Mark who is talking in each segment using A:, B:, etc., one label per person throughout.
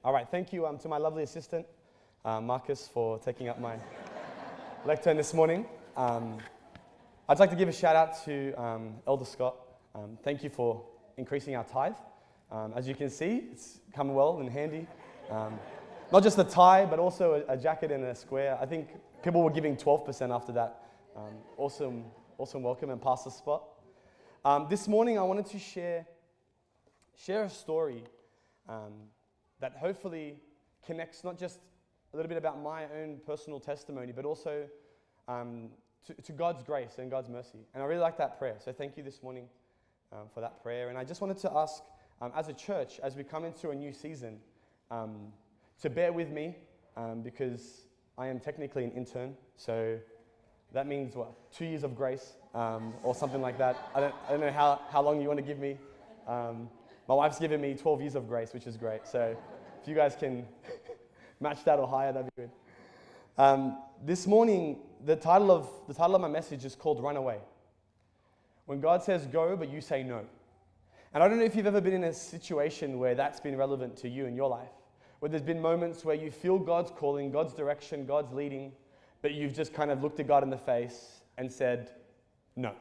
A: All right, thank you to my lovely assistant, Marcus, for taking up my lectern this morning. I'd like to give a shout out to Elder Scott. Thank you for increasing our tithe. As you can see, it's come well and handy. Not just a tie, but also a jacket and a square. I think people were giving 12% after that. Awesome welcome and pass the spot. This morning I wanted to share a story that hopefully connects not just a little bit about my own personal testimony, but also to God's grace and God's mercy. And I really like that prayer, so thank you this morning for that prayer. And I just wanted to ask, as a church, as we come into a new season, to bear with me, because I am technically an intern, so that means, 2 years of grace, or something like that. I don't know how long you want to give me. My wife's given me 12 years of grace, which is great. So if you guys can match that or higher, that'd be good. This morning, the title of my message is called Run Away. When God says go, but you say no. And I don't know if you've ever been in a situation where that's been relevant to you in your life, where there's been moments where you feel God's calling, God's direction, God's leading, but you've just kind of looked at God in the face and said, no.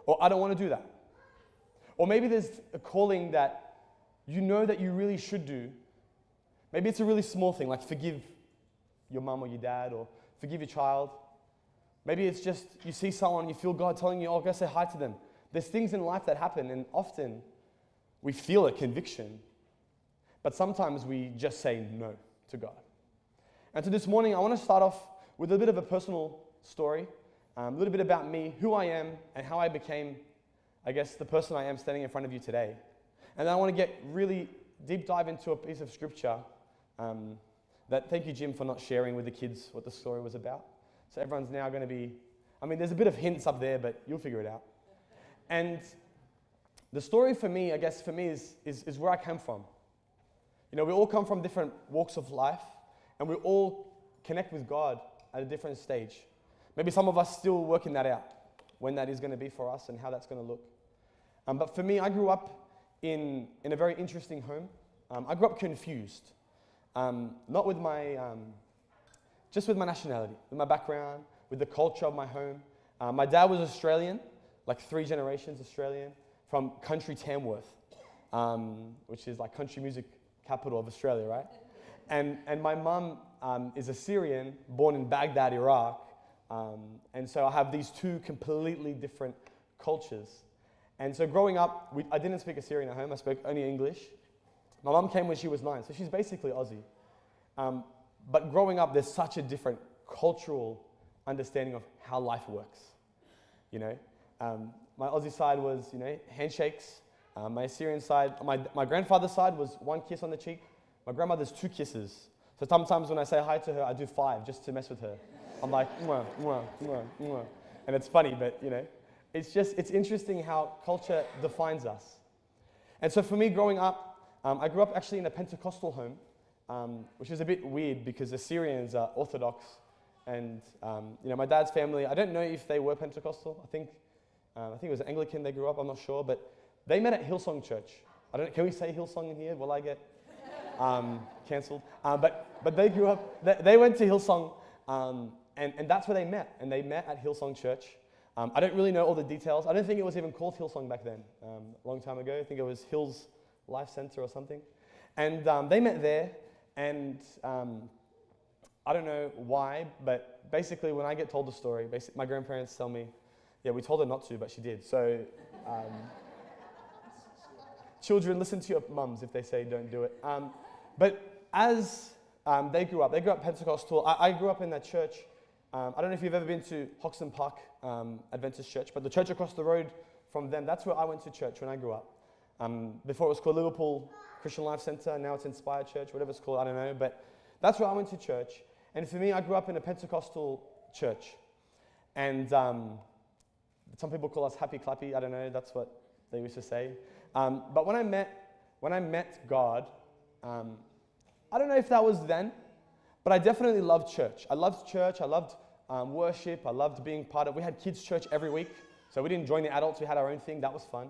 A: Or I don't want to do that. Or maybe there's a calling that you know that you really should do. Maybe it's a really small thing, like forgive your mum or your dad, or forgive your child. Maybe it's just you see someone, you feel God telling you, oh, go say hi to them. There's things in life that happen, and often we feel a conviction, but sometimes we just say no to God. And so this morning, I want to start off with a bit of a personal story, a little bit about me, who I am, and how I became, I guess, the person I am standing in front of you today. And then I want to get really deep dive into a piece of scripture thank you, Jim, for not sharing with the kids what the story was about. So everyone's now going to be, there's a bit of hints up there, but you'll figure it out. And the story for me, is where I come from. You know, we all come from different walks of life, and we all connect with God at a different stage. Maybe some of us still working that out, when that is going to be for us and how that's going to look. But for me, I grew up in a very interesting home. I grew up confused, not with just with my nationality, with my background, with the culture of my home. My dad was Australian, like 3 generations Australian, from country Tamworth, which is like country music capital of Australia, right? And my mum is Assyrian, born in Baghdad, Iraq. And so I have these 2 completely different cultures. And so growing up, I didn't speak Assyrian at home, I spoke only English. My mum came when she was 9, so she's basically Aussie. But growing up, there's such a different cultural understanding of how life works. You know, my Aussie side was, handshakes. My Assyrian side, my grandfather's side was 1 kiss on the cheek. My grandmother's 2 kisses. So sometimes when I say hi to her, I do 5 just to mess with her. I'm like, mwah, mwah, mwah, mwah. And it's funny, but it's interesting how culture defines us. And so for me growing up, I grew up actually in a Pentecostal home, which is a bit weird because Assyrians are Orthodox. And my dad's family, I don't know if they were Pentecostal. I think it was Anglican they grew up, I'm not sure. But they met at Hillsong Church. Can we say Hillsong in here? Will I get cancelled? But they grew up, they went to Hillsong, and that's where they met. And they met at Hillsong Church. I don't really know all the details. I don't think it was even called Hillsong back then, a long time ago. I think it was Hills Life Center or something. And they met there, and I don't know why, but basically when I get told the story, my grandparents tell me, yeah, we told her not to, but she did. So children, listen to your mums if they say don't do it. But as they grew up Pentecostal. I grew up in that church. I don't know if you've ever been to Hoxton Park Adventist Church, but the church across the road from them, that's where I went to church when I grew up. Before it was called Liverpool Christian Life Centre, now it's Inspired Church, whatever it's called, I don't know. But that's where I went to church. And for me, I grew up in a Pentecostal church. And some people call us happy clappy, I don't know, that's what they used to say. But when I met God, I don't know if that was then, but I definitely loved church. I loved worship, I loved being part of, we had kids' church every week, so we didn't join the adults, we had our own thing, that was fun.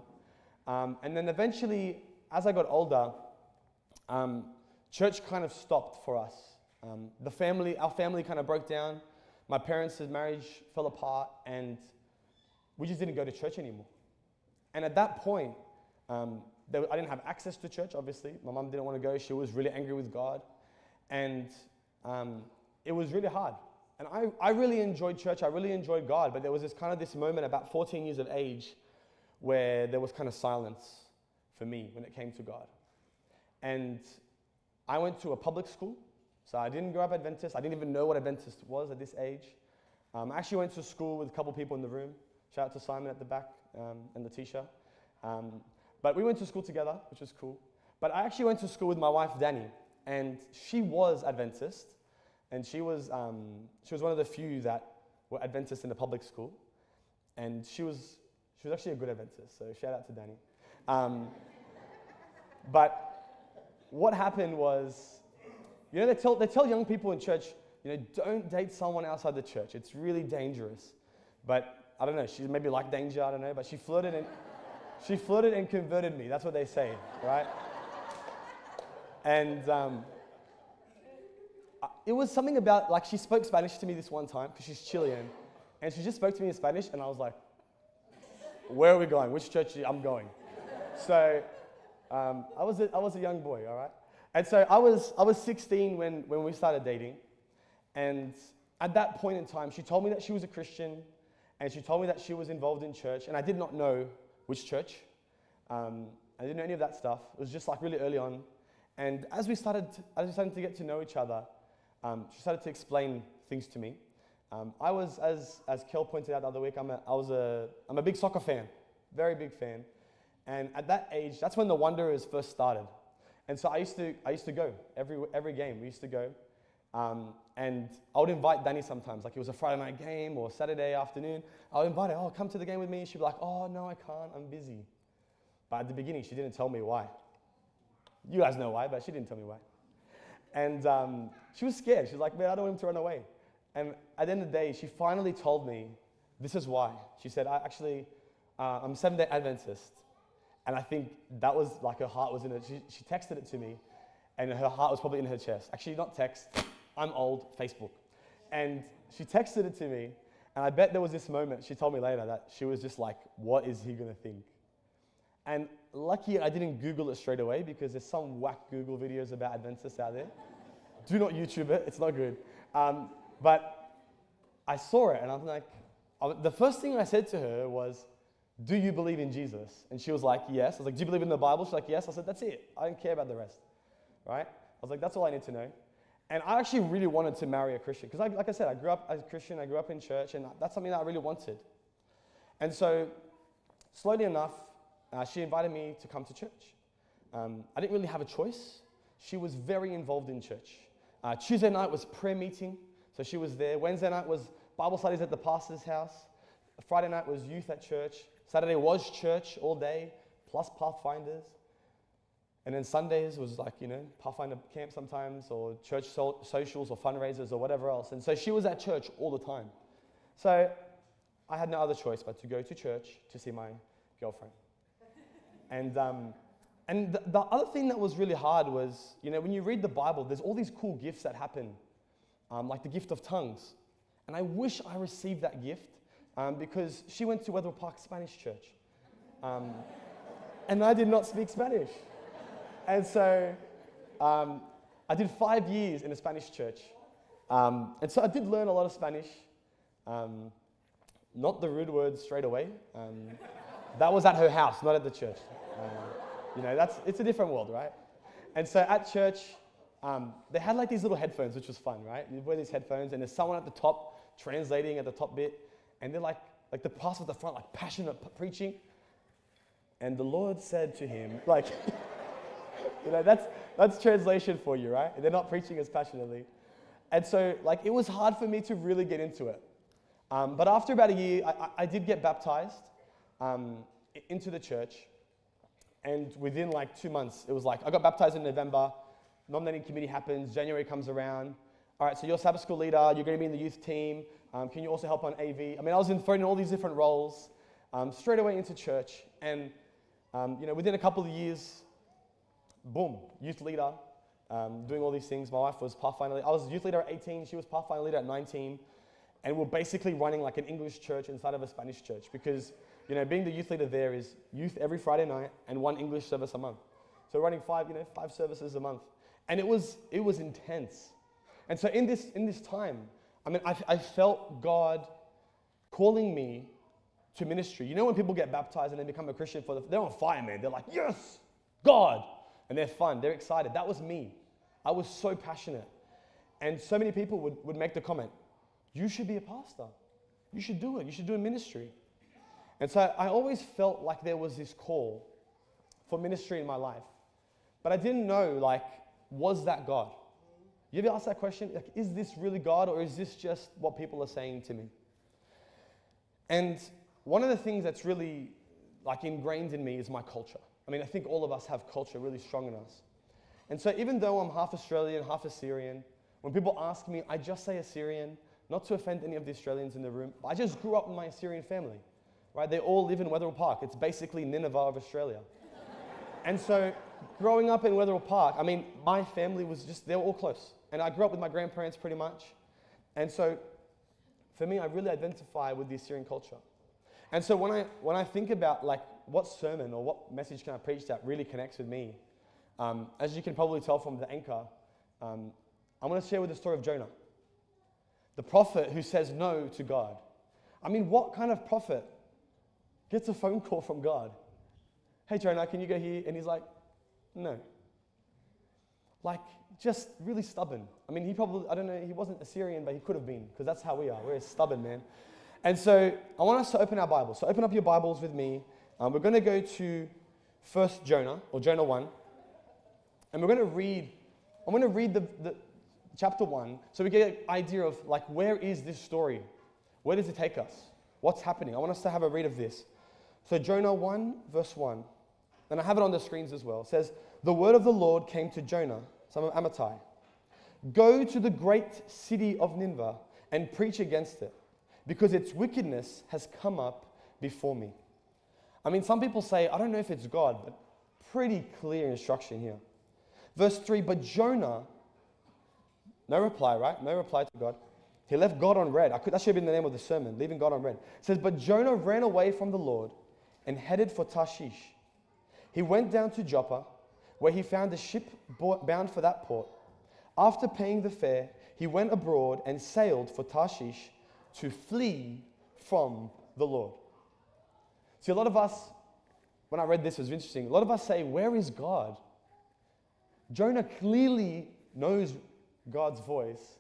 A: And then eventually, as I got older, church kind of stopped for us. Our family kind of broke down. My parents' marriage fell apart, and we just didn't go to church anymore. And at that point, I didn't have access to church, obviously. My mom didn't want to go. She was really angry with God. And it was really hard. And I really enjoyed church. I really enjoyed God. But there was this moment about 14 years of age where there was kind of silence for me when it came to God. And I went to a public school. So I didn't grow up Adventist. I didn't even know what Adventist was at this age. I actually went to school with a couple people in the room. Shout out to Simon at the back and Letitia. But we went to school together, which was cool. But I actually went to school with my wife, Danny. And she was Adventist. And she was one of the few that were Adventist in the public school. And she was actually a good Adventist. So shout out to Danny. But what happened was, they tell young people in church, don't date someone outside the church. It's really dangerous. But I don't know, she maybe liked danger, I don't know, but she flirted and converted me. That's what they say, right? And it was something about, she spoke Spanish to me this one time, because she's Chilean, and she just spoke to me in Spanish, and I was like, where are we going? Which church I'm going? So I was a young boy, all right? And so I was 16 when we started dating, and at that point in time, she told me that she was a Christian, and she told me that she was involved in church, and I did not know which church. I didn't know any of that stuff. It was just really early on, and as we started to get to know each other, she started to explain things to me. I was, as Kel pointed out the other week, I'm a big soccer fan, very big fan, and at that age, that's when the Wanderers first started. And so I used to go every game. We used to go, and I would invite Danny sometimes. It was a Friday night game or Saturday afternoon. I would invite her. Oh, come to the game with me. She'd be like, oh no, I can't. I'm busy. But at the beginning, she didn't tell me why. You guys know why, but she didn't tell me why. And she was scared. She was like, man, I don't want him to run away. And at the end of the day, she finally told me, this is why. She said, I'm Seventh-day Adventist. And I think that was her heart was in it. She texted it to me, and her heart was probably in her chest. Actually, not text. I'm old, Facebook. And she texted it to me, and I bet there was this moment, she told me later, that she was just like, what is he going to think? And lucky I didn't Google it straight away, because there's some whack Google videos about Adventists out there. Do not YouTube it. It's not good. But I saw it, and I'm like, the first thing I said to her was, do you believe in Jesus? And she was like, yes. I was like, do you believe in the Bible? She's like, yes. I said, that's it. I don't care about the rest, right? I was like, that's all I need to know. And I actually really wanted to marry a Christian, because like I said, I grew up as a Christian, I grew up in church, and that's something that I really wanted. And so, slowly enough, she invited me to come to church. I didn't really have a choice. She was very involved in church. Tuesday night was prayer meeting, so she was there. Wednesday night was Bible studies at the pastor's house. Friday night was youth at church. Saturday was church all day, plus Pathfinders. And then Sundays was Pathfinder camp sometimes, or church socials or fundraisers or whatever else. And so she was at church all the time. So I had no other choice but to go to church to see my girlfriend. And the other thing that was really hard was, when you read the Bible, there's all these cool gifts that happen, like the gift of tongues. And I wish I received that gift. Because she went to Weatherall Park Spanish Church. And I did not speak Spanish. And so I did 5 years in a Spanish church. And so I did learn a lot of Spanish. Not the rude words straight away. That was at her house, not at the church. It's a different world, right? And so at church, they had these little headphones, which was fun, right? You wear these headphones, and there's someone at the top translating at the top bit. And they're like the pastor at the front, passionate preaching. And the Lord said to him, that's translation for you, right? They're not preaching as passionately. And so, it was hard for me to really get into it. But after about a year, I did get baptized into the church. And within 2 months, it was I got baptized in November. Nominating committee happens. January comes around. All right, so you're Sabbath school leader. You're going to be in the youth team. Can you also help on AV? I was thrown in all these different roles, straight away into church. And, within a couple of years, boom, youth leader, doing all these things. My wife was pathfinder leader. I was youth leader at 18. She was pathfinder leader at 19. And we're basically running like an English church inside of a Spanish church because, being the youth leader there is youth every Friday night and one English service a month. So running five services a month. And it was intense. And so in this time, I felt God calling me to ministry. When people get baptized and they become a Christian, they're on fire, man. They're like, yes, God. And they're fun. They're excited. That was me. I was so passionate. And so many people would make the comment, you should be a pastor. You should do it. You should do a ministry. And so I always felt like there was this call for ministry in my life. But I didn't know, was that God? You ever ask that question? Is this really God, or is this just what people are saying to me? And one of the things that's really ingrained in me is my culture. I think all of us have culture really strong in us. And so even though I'm half Australian, half Assyrian, when people ask me, I just say Assyrian, not to offend any of the Australians in the room, but I just grew up in my Assyrian family, right? They all live in Wetherill Park. It's basically Nineveh of Australia. And so growing up in Wetherill Park, my family they were all close. And I grew up with my grandparents pretty much. And so for me, I really identify with the Assyrian culture. And so when I think about what sermon or what message can I preach that really connects with me, as you can probably tell from the anchor, I'm going to share with the story of Jonah, the prophet who says no to God. What kind of prophet gets a phone call from God? Hey, Jonah, can you go here? And he's like, no. Just really stubborn. He probably, I don't know, he wasn't Assyrian, but he could have been, because that's how we are. We're stubborn, man. And so I want us to open our Bibles. So open up your Bibles with me. We're going to go to 1 Jonah, or Jonah 1. And I'm going to read the chapter 1, so we get an idea of where is this story? Where does it take us? What's happening? I want us to have a read of this. So Jonah 1, verse 1. And I have it on the screens as well. It says, the word of the Lord came to Jonah, son of Amittai. Go to the great city of Nineveh and preach against it, because its wickedness has come up before me. Some people say, I don't know if it's God, but pretty clear instruction here. Verse 3, but Jonah, no reply, right? No reply to God. He left God on red. That should have been the name of the sermon, leaving God on red. It says, but Jonah ran away from the Lord and headed for Tarshish. He went down to Joppa, where he found a ship bound for that port. After paying the fare, he went abroad and sailed for Tarshish to flee from the Lord. See, a lot of us, when I read this, it was interesting. A lot of us say, where is God? Jonah clearly knows God's voice,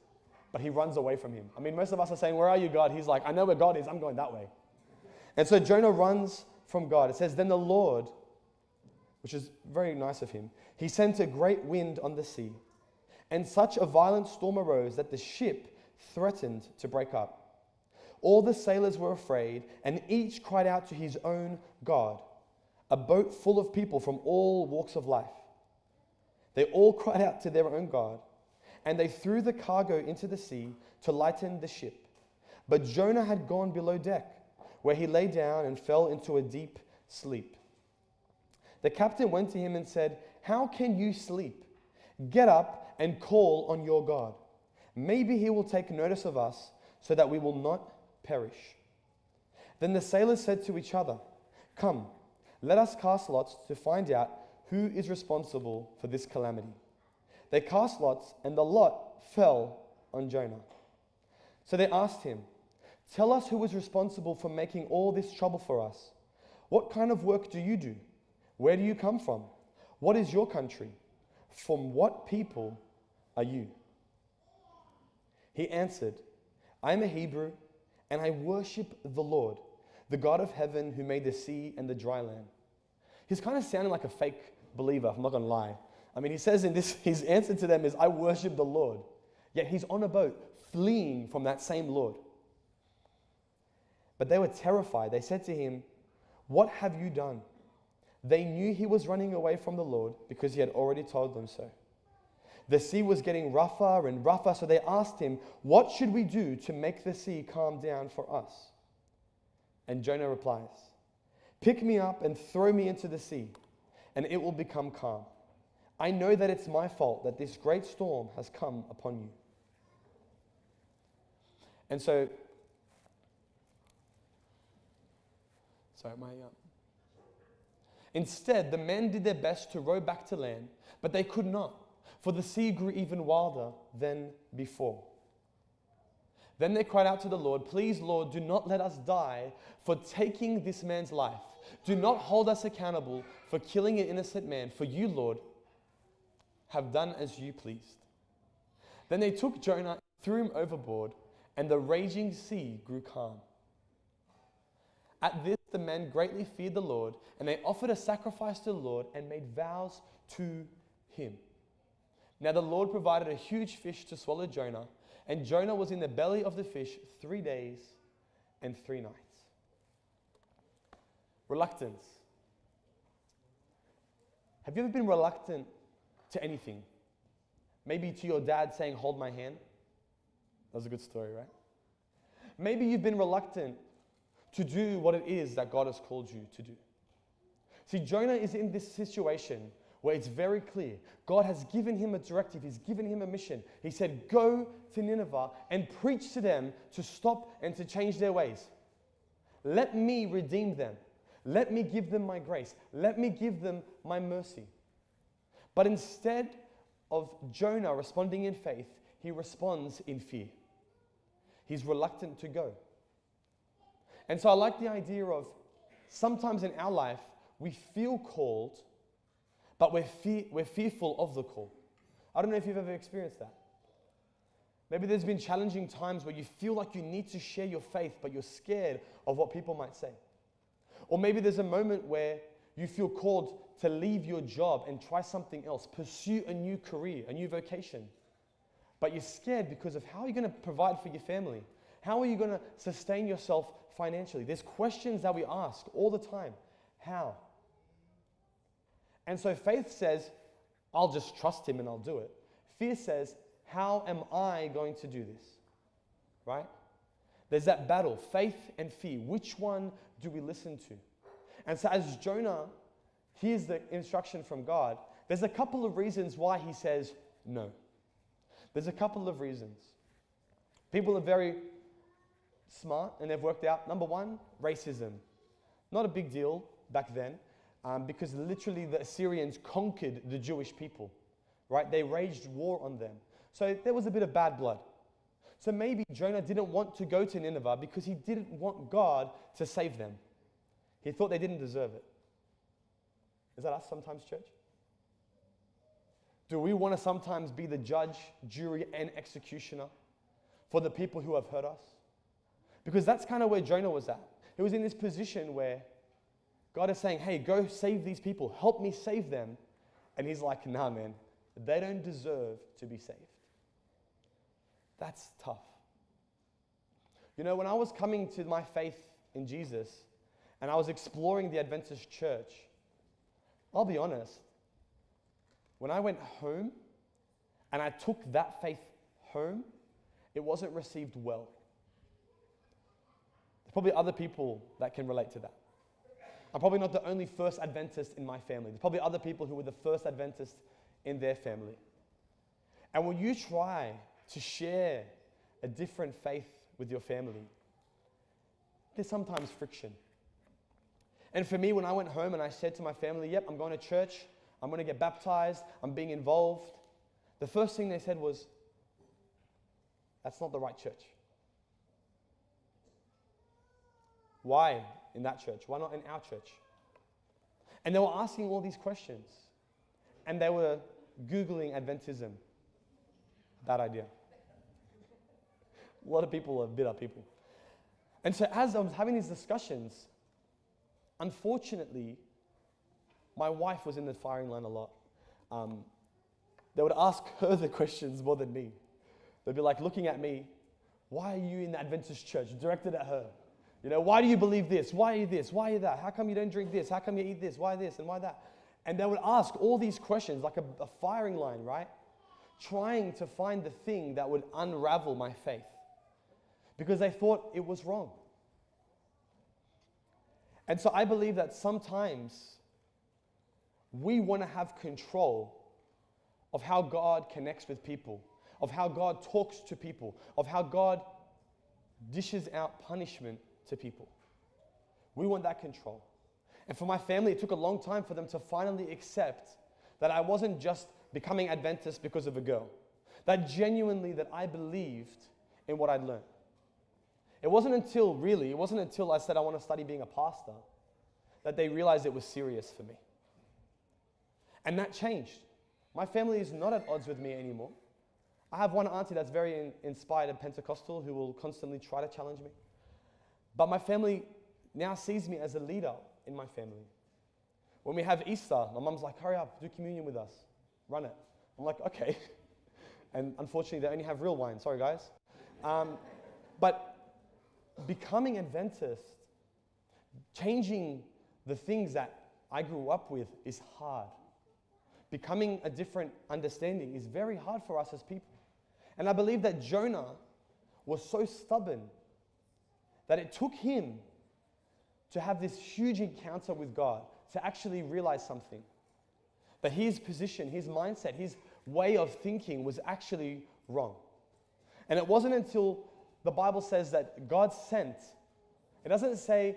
A: but he runs away from him. Most of us are saying, where are you, God? He's like, I know where God is. I'm going that way. And so Jonah runs from God. It says, then the Lord, which is very nice of him, he sent a great wind on the sea, and such a violent storm arose that the ship threatened to break up. All the sailors were afraid, and each cried out to his own God, a boat full of people from all walks of life. They all cried out to their own God, and they threw the cargo into the sea to lighten the ship. But Jonah had gone below deck, where he lay down and fell into a deep sleep. The captain went to him and said, how can you sleep? Get up and call on your God. Maybe he will take notice of us so that we will not perish. Then the sailors said to each other, come, let us cast lots to find out who is responsible for this calamity. They cast lots, and the lot fell on Jonah. So they asked him, tell us who is responsible for making all this trouble for us. What kind of work do you do? Where do you come from? What is your country? From what people are you? He answered, I am a Hebrew, and I worship the Lord, the God of heaven who made the sea and the dry land. He's kind of sounding like a fake believer, I'm not going to lie. He says in this, his answer to them is, I worship the Lord. Yet he's on a boat, fleeing from that same Lord. But they were terrified. They said to him, what have you done? They knew he was running away from the Lord because he had already told them so. The sea was getting rougher and rougher, so they asked him, what should we do to make the sea calm down for us? And Jonah replies, pick me up and throw me into the sea, and it will become calm. I know that it's my fault that this great storm has come upon you. And so, instead, the men did their best to row back to land, but they could not, for the sea grew even wilder than before. Then they cried out to the Lord, "Please, Lord, do not let us die for taking this man's life. Do not hold us accountable for killing an innocent man, for you, Lord, have done as you pleased." Then they took Jonah, threw him overboard, and the raging sea grew calm. At this, the men greatly feared the Lord, and they offered a sacrifice to the Lord and made vows to him. Now the Lord provided a huge fish to swallow Jonah, and Jonah was in the belly of the fish 3 days and 3 nights. Reluctance. Have you ever been reluctant to anything? Maybe to your dad saying, "Hold my hand." That was a good story, right? Maybe you've been reluctant to do what it is that God has called you to do. See, Jonah is in this situation where it's very clear. God has given him a directive. He's given him a mission. He said, "Go to Nineveh and preach to them to stop and to change their ways. Let me redeem them. Let me give them my grace. Let me give them my mercy." But instead of Jonah responding in faith, he responds in fear. He's reluctant to go. And so I like the idea of sometimes in our life, we feel called, but we're fearful of the call. I don't know if you've ever experienced that. Maybe there's been challenging times where you feel like you need to share your faith, but you're scared of what people might say. Or maybe there's a moment where you feel called to leave your job and try something else, pursue a new career, a new vocation. But you're scared because of how you're going to provide for your family. How are you going to sustain yourself financially? There's questions that we ask all the time. How? And so faith says, "I'll just trust him and I'll do it." Fear says, "How am I going to do this?" Right? There's that battle, faith and fear. Which one do we listen to? And so as Jonah hears the instruction from God, there's a couple of reasons why he says no. There's a couple of reasons. People are very smart and they've worked out. Number one, racism. Not a big deal back then because literally the Assyrians conquered the Jewish people, right? They waged war on them. So there was a bit of bad blood. So maybe Jonah didn't want to go to Nineveh because he didn't want God to save them. He thought they didn't deserve it. Is that us sometimes, church? Do we want to sometimes be the judge, jury, and executioner for the people who have hurt us? Because that's kind of where Jonah was at. He was in this position where God is saying, "Hey, go save these people. Help me save them." And he's like, "Nah, man, they don't deserve to be saved." That's tough. You know, when I was coming to my faith in Jesus and I was exploring the Adventist church, I'll be honest, when I went home and I took that faith home, it wasn't received well. There's probably other people that can relate to that. I'm probably not the only first Adventist in my family. There's probably other people who were the first Adventist in their family. And when you try to share a different faith with your family, there's sometimes friction. And for me, when I went home and I said to my family, "Yep, I'm going to church, I'm going to get baptized, I'm being involved," the first thing they said was, "That's not the right church." Why in that church? Why not in our church? And they were asking all these questions. And they were Googling Adventism. Bad idea. A lot of people are bitter people. And so as I was having these discussions, unfortunately, my wife was in the firing line a lot. They would ask her the questions more than me. They'd be like looking at me, "Why are you in the Adventist church?" Directed at her. You know, "Why do you believe this? Why are you this? Why are you that? How come you don't drink this? How come you eat this? Why this and why that?" And they would ask all these questions like a firing line, right? Trying to find the thing that would unravel my faith because they thought it was wrong. And so I believe that sometimes we want to have control of how God connects with people, of how God talks to people, of how God dishes out punishment to people. We want that control. And for my family, it took a long time for them to finally accept that I wasn't just becoming Adventist because of a girl. That genuinely that I believed in what I'd learned. It wasn't until I said I want to study being a pastor that they realized it was serious for me. And that changed. My family is not at odds with me anymore. I have one auntie that's very inspired and Pentecostal who will constantly try to challenge me. But my family now sees me as a leader in my family. When we have Easter, my mum's like, hurry up, do communion with us. Run it. I'm like, okay. And unfortunately, they only have real wine. Sorry, guys. But becoming Adventist, changing the things that I grew up with is hard. Becoming a different understanding is very hard for us as people. And I believe that Jonah was so stubborn that it took him to have this huge encounter with God to actually realize something. That his position, his mindset, his way of thinking was actually wrong. And it wasn't until the Bible says that God sent. It doesn't say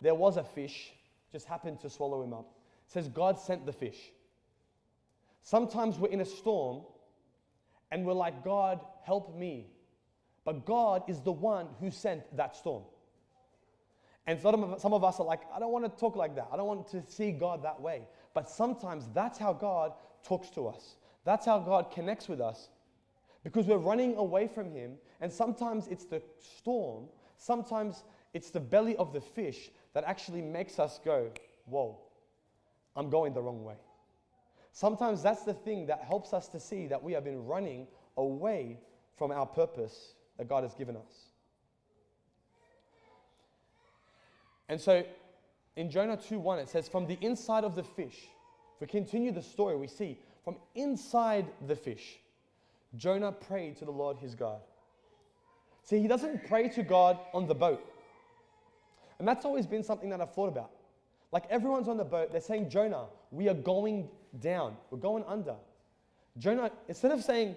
A: there was a fish, just happened to swallow him up. It says God sent the fish. Sometimes we're in a storm and we're like, God, help me. But God is the one who sent that storm. And some of us are like, I don't want to talk like that. I don't want to see God that way. But sometimes that's how God talks to us. That's how God connects with us. Because we're running away from him. And sometimes it's the storm. Sometimes it's the belly of the fish that actually makes us go, whoa, I'm going the wrong way. Sometimes that's the thing that helps us to see that we have been running away from our purpose that God has given us. And so in Jonah 2:1, it says, from the inside of the fish, if we continue the story, we see from inside the fish, Jonah prayed to the Lord his God. See, he doesn't pray to God on the boat. And that's always been something that I've thought about. Like everyone's on the boat, they're saying, Jonah, we are going down. We're going under. Jonah, instead of saying,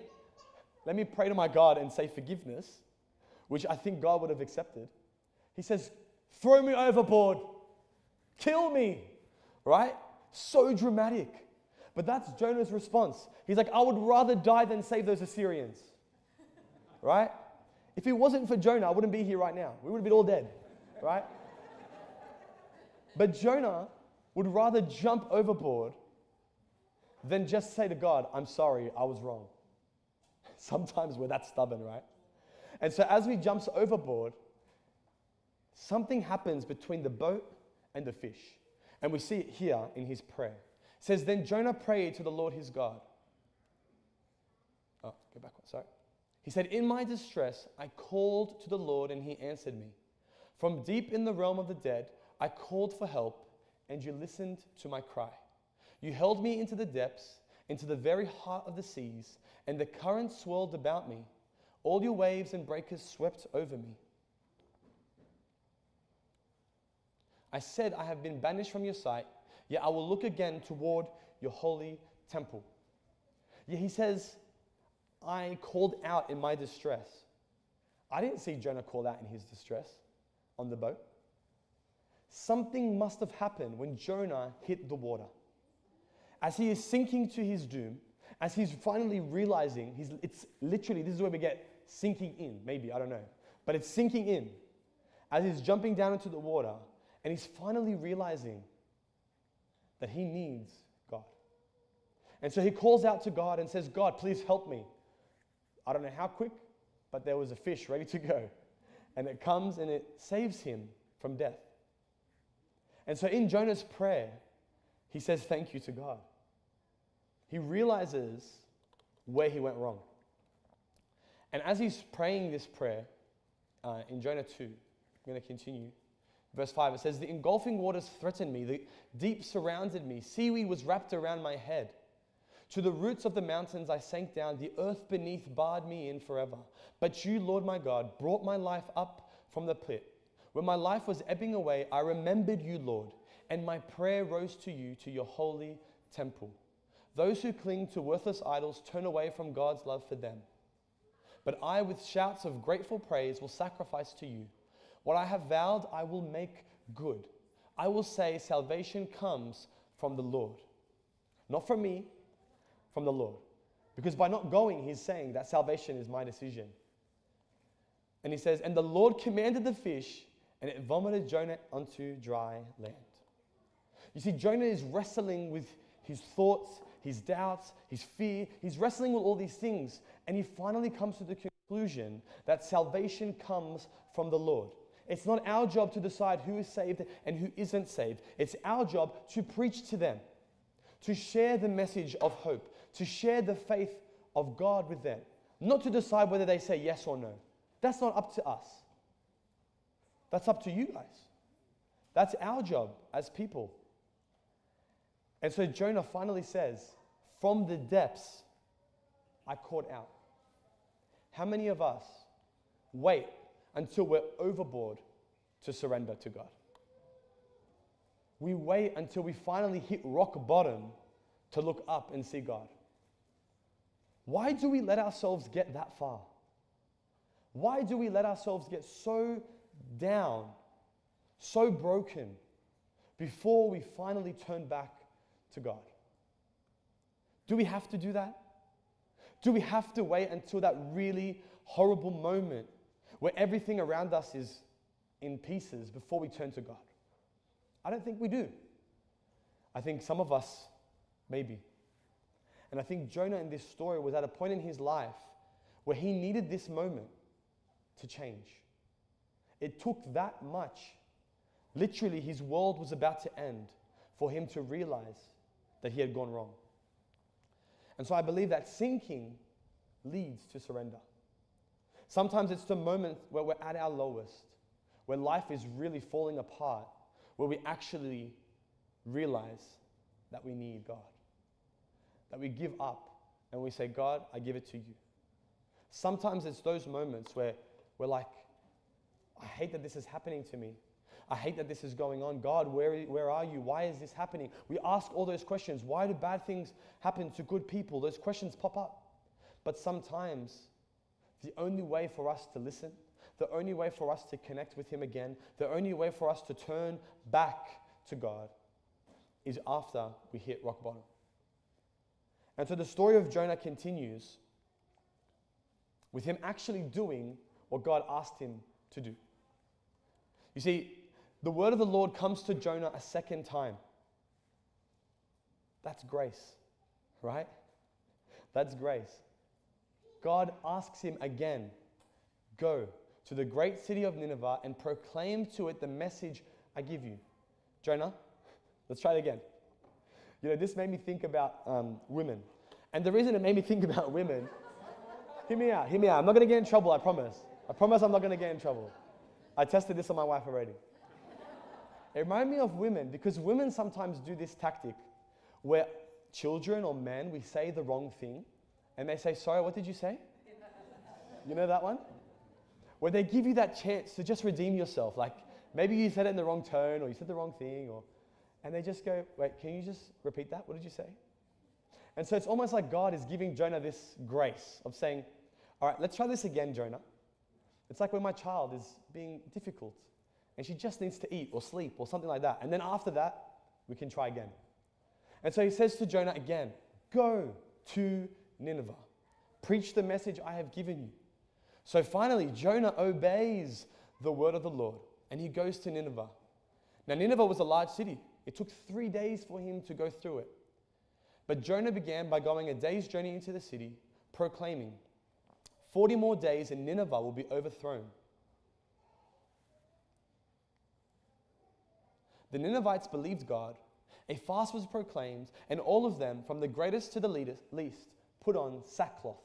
A: let me pray to my God and say forgiveness, which I think God would have accepted, he says, throw me overboard. Kill me. Right? So dramatic. But that's Jonah's response. He's like, I would rather die than save those Assyrians. Right? If it wasn't for Jonah, I wouldn't be here right now. We would have been all dead. Right? But Jonah would rather jump overboard than just say to God, I'm sorry, I was wrong. Sometimes we're that stubborn, right? And so as he jumps overboard, something happens between the boat and the fish. And we see it here in his prayer. It says, then Jonah prayed to the Lord his God. Oh, go back one, sorry. He said, in my distress, I called to the Lord and he answered me. From deep in the realm of the dead, I called for help and you listened to my cry. You held me into the depths, into the very heart of the seas, and the currents swirled about me. All your waves and breakers swept over me. I said, I have been banished from your sight, yet I will look again toward your holy temple. Yet he says, I called out in my distress. I didn't see Jonah call out in his distress on the boat. Something must have happened when Jonah hit the water. As he is sinking to his doom, as he's finally realizing, it's literally, this is where we get sinking in, maybe, I don't know. But it's sinking in. As he's jumping down into the water, and he's finally realizing that he needs God. And so he calls out to God and says, God, please help me. I don't know how quick, but there was a fish ready to go. And it comes and it saves him from death. And so in Jonah's prayer, he says thank you to God. He realizes where he went wrong. And as he's praying this prayer, in Jonah 2, I'm going to continue. Verse 5, it says, the engulfing waters threatened me, the deep surrounded me, seaweed was wrapped around my head. To the roots of the mountains I sank down, the earth beneath barred me in forever. But you, Lord my God, brought my life up from the pit. When my life was ebbing away, I remembered you, Lord, and my prayer rose to you, to your holy temple. Those who cling to worthless idols turn away from God's love for them. But I, with shouts of grateful praise, will sacrifice to you. What I have vowed, I will make good. I will say, salvation comes from the Lord. Not from me, from the Lord. Because by not going, he's saying that salvation is my decision. And he says, and the Lord commanded the fish, and it vomited Jonah onto dry land. You see, Jonah is wrestling with his thoughts, his doubts, his fear. He's wrestling with all these things. And he finally comes to the conclusion that salvation comes from the Lord. It's not our job to decide who is saved and who isn't saved. It's our job to preach to them, to share the message of hope, to share the faith of God with them, not to decide whether they say yes or no. That's not up to us. That's up to you guys. That's our job as people. And so Jonah finally says, from the depths, I called out. How many of us wait until we're overboard to surrender to God? We wait until we finally hit rock bottom to look up and see God. Why do we let ourselves get that far? Why do we let ourselves get so down, so broken, before we finally turn back to God? Do we have to do that? Do we have to wait until that really horrible moment where everything around us is in pieces before we turn to God? I don't think we do. I think some of us, maybe. And I think Jonah in this story was at a point in his life where he needed this moment to change. It took that much. Literally, his world was about to end for him to realize that he had gone wrong. And so I believe that sinking leads to surrender. Sometimes it's the moment where we're at our lowest, where life is really falling apart, where we actually realize that we need God. That we give up and we say, God, I give it to you. Sometimes it's those moments where we're like, I hate that this is happening to me. I hate that this is going on. God, where are you? Why is this happening? We ask all those questions. Why do bad things happen to good people? Those questions pop up. But sometimes the only way for us to listen, the only way for us to connect with Him again, the only way for us to turn back to God is after we hit rock bottom. And so the story of Jonah continues with him actually doing what God asked him to do. You see, the word of the Lord comes to Jonah a second time. That's grace, right? That's grace. God asks him again, go to the great city of Nineveh and proclaim to it the message I give you. Jonah, let's try it again. You know, this made me think about women. And the reason it made me think about women, hear me out. I'm not going to get in trouble, I promise. I promise I'm not going to get in trouble. I tested this on my wife already. It reminded me of women because women sometimes do this tactic where children or men, we say the wrong thing and they say, sorry, what did you say? You know that one? Where they give you that chance to just redeem yourself. Like maybe you said it in the wrong tone or you said the wrong thing and they just go, wait, can you just repeat that? What did you say? And so it's almost like God is giving Jonah this grace of saying, all right, let's try this again, Jonah. It's like when my child is being difficult and she just needs to eat or sleep or something like that. And then after that, we can try again. And so he says to Jonah again, go to Nineveh. Preach the message I have given you. So finally, Jonah obeys the word of the Lord and he goes to Nineveh. Now, Nineveh was a large city. It took 3 days for him to go through it. But Jonah began by going a day's journey into the city, proclaiming, 40 more days and Nineveh will be overthrown. The Ninevites believed God. A fast was proclaimed, and all of them, from the greatest to the least, put on sackcloth.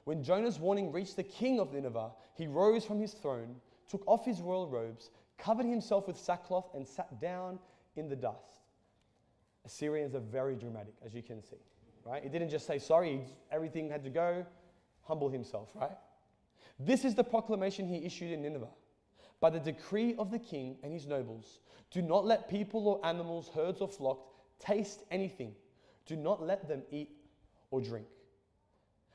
A: When Jonah's warning reached the king of Nineveh, he rose from his throne, took off his royal robes, covered himself with sackcloth, and sat down in the dust. Assyrians are very dramatic, as you can see, right? He didn't just say, sorry, everything had to go, humble himself, right? This is the proclamation he issued in Nineveh. By the decree of the king and his nobles, do not let people or animals, herds or flocks taste anything. Do not let them eat or drink.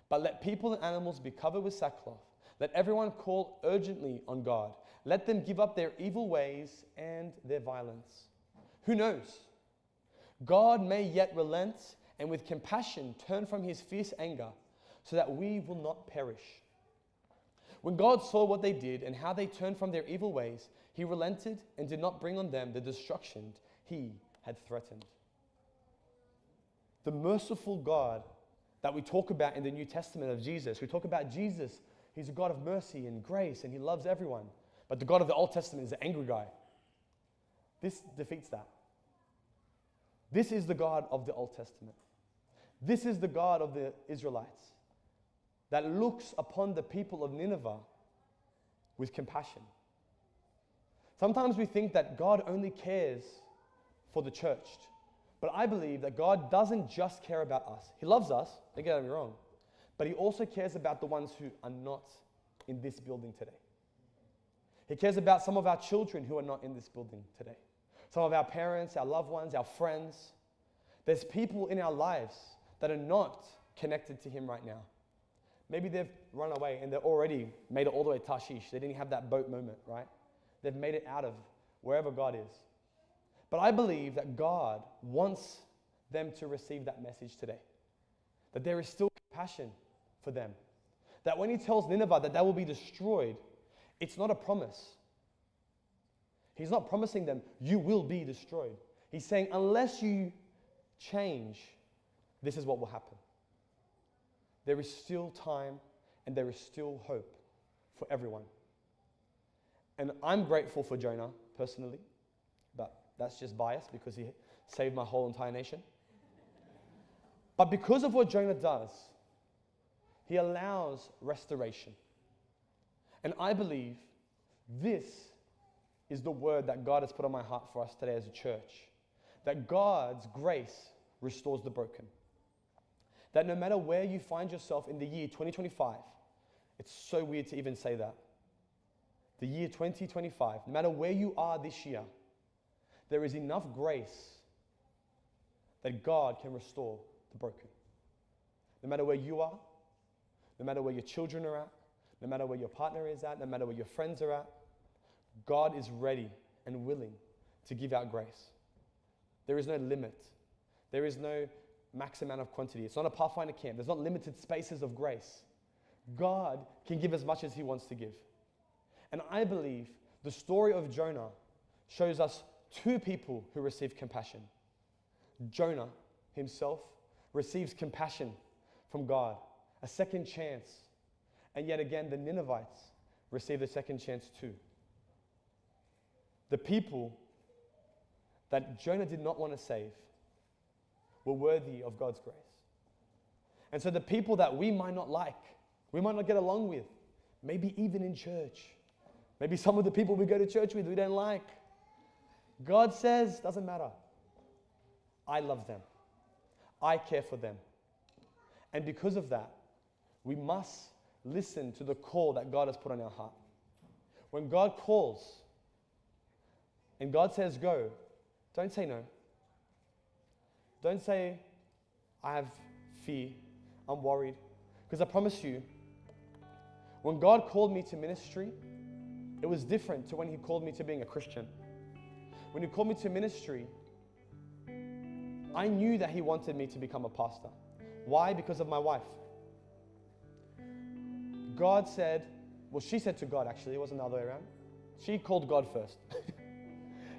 A: But let people and animals be covered with sackcloth. Let everyone call urgently on God. Let them give up their evil ways and their violence. Who knows? God may yet relent and with compassion turn from his fierce anger so that we will not perish. When God saw what they did and how they turned from their evil ways, he relented and did not bring on them the destruction he had threatened. The merciful God that we talk about in the New Testament of Jesus, we talk about Jesus, he's a God of mercy and grace and he loves everyone. But the God of the Old Testament is an angry guy. This defeats that. This is the God of the Old Testament. This is the God of the Israelites that looks upon the people of Nineveh with compassion. Sometimes we think that God only cares for the church. But I believe that God doesn't just care about us. He loves us, don't get me wrong. But he also cares about the ones who are not in this building today. He cares about some of our children who are not in this building today. Some of our parents, our loved ones, our friends. There's people in our lives that are not connected to him right now. Maybe they've run away and they've already made it all the way to Tarshish. They didn't have that boat moment, right? They've made it out of wherever God is. But I believe that God wants them to receive that message today. That there is still compassion for them. That when he tells Nineveh that they will be destroyed, it's not a promise. He's not promising them, you will be destroyed. He's saying, unless you change, this is what will happen. There is still time and there is still hope for everyone. And I'm grateful for Jonah, personally. But that's just bias because he saved my whole entire nation. But because of what Jonah does, he allows restoration. And I believe this is the word that God has put on my heart for us today as a church. That God's grace restores the broken. That no matter where you find yourself in the year 2025, it's so weird to even say that. The year 2025, no matter where you are this year, there is enough grace that God can restore the broken. No matter where you are, no matter where your children are at, no matter where your partner is at, no matter where your friends are at, God is ready and willing to give out grace. There is no limit. There is no max amount of quantity. It's not a Pathfinder camp. There's not limited spaces of grace. God can give as much as he wants to give. And I believe the story of Jonah shows us two people who receive compassion. Jonah himself receives compassion from God, a second chance. And yet again, the Ninevites receive a second chance too. The people that Jonah did not want to save were worthy of God's grace. And so the people that we might not like, we might not get along with, maybe even in church, maybe some of the people we go to church with we don't like, God says, doesn't matter. I love them. I care for them. And because of that, we must listen to the call that God has put on our heart. When God calls and God says go, don't say no. Don't say, I have fear, I'm worried. Because I promise you, when God called me to ministry, it was different to when he called me to being a Christian. When he called me to ministry, I knew that he wanted me to become a pastor. Why? Because of my wife. God said, well, she said to God, actually, it wasn't the other way around. She called God first.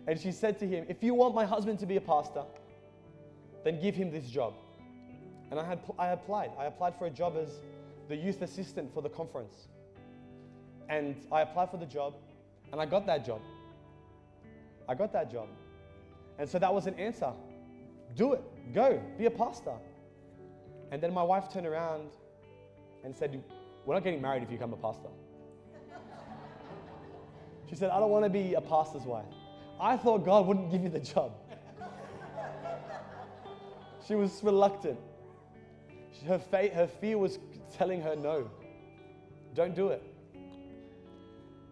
A: And she said to him, if you want my husband to be a pastor, then give him this job. And I applied. I applied for a job as the youth assistant for the conference. And I applied for the job, and I got that job. I got that job. And so that was an answer. Do it. Go. Be a pastor. And then my wife turned around and said, we're not getting married if you become a pastor. She said, I don't want to be a pastor's wife. I thought God wouldn't give you the job. She was reluctant. Her fear was telling her no. Don't do it.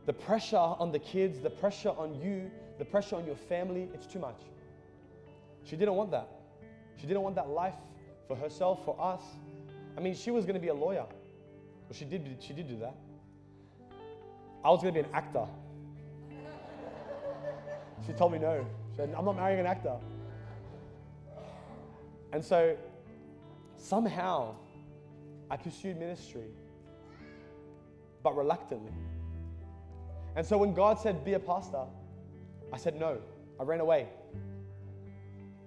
A: The pressure on the kids, the pressure on you, the pressure on your family, it's too much. She didn't want that. She didn't want that life for herself, for us. I mean, she was going to be a lawyer. Well, she did do that. I was going to be an actor. She told me no. She said, I'm not marrying an actor. And so somehow I pursued ministry, but reluctantly. And so when God said, be a pastor, I said no. I ran away.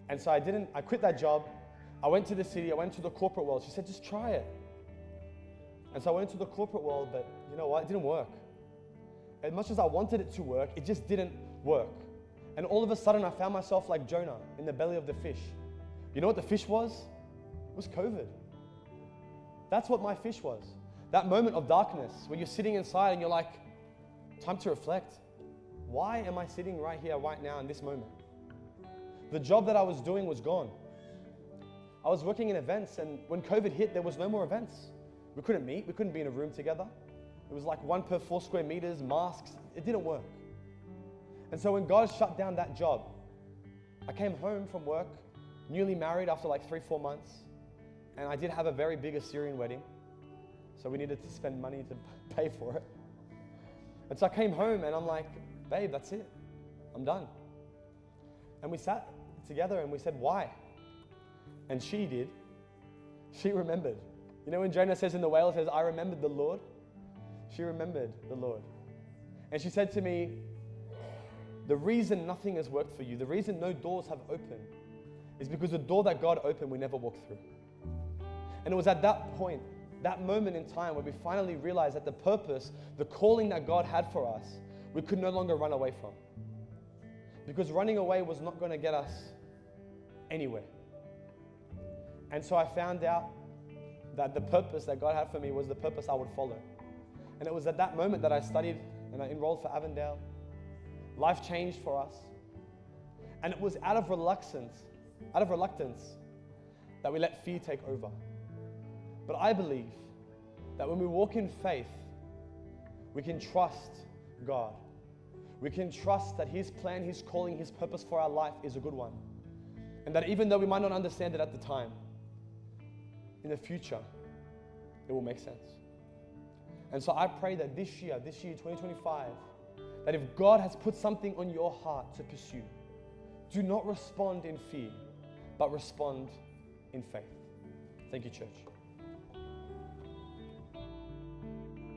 A: And so I quit that job. I went to the city. I went to the corporate world. She said, just try it. And so I went into the corporate world, but you know what? It didn't work. As much as I wanted it to work, it just didn't work. And all of a sudden, I found myself like Jonah in the belly of the fish. You know what the fish was? It was COVID. That's what my fish was. That moment of darkness where you're sitting inside and you're like, time to reflect. Why am I sitting right here, right now, in this moment? The job that I was doing was gone. I was working in events, and when COVID hit, there was no more events. We couldn't meet. We couldn't be in a room together. It was like 1 per 4 square meters, masks. It didn't work. And so when God shut down that job, I came home from work, newly married after like 3-4 months, and I did have a very big Assyrian wedding, so we needed to spend money to pay for it. And so I came home and I'm like, babe, that's it. I'm done. And we sat together and we said, why? And she did. She remembered. You know when Jonah says in the whale, says, I remembered the Lord? She remembered the Lord. And she said to me, the reason nothing has worked for you, the reason no doors have opened, is because the door that God opened, we never walked through. And it was at that point, that moment in time, where we finally realized that the purpose, the calling that God had for us, we could no longer run away from. Because running away was not going to get us anywhere. And so I found out that the purpose that God had for me was the purpose I would follow. And it was at that moment that I studied and I enrolled for Avondale. Life changed for us. And it was out of reluctance that we let fear take over. But I believe that when we walk in faith, we can trust God. We can trust that His plan, His calling, His purpose for our life is a good one. And that even though we might not understand it at the time, in the future, it will make sense. And so I pray that this year, 2025, that if God has put something on your heart to pursue, do not respond in fear, but respond in faith. Thank you, church.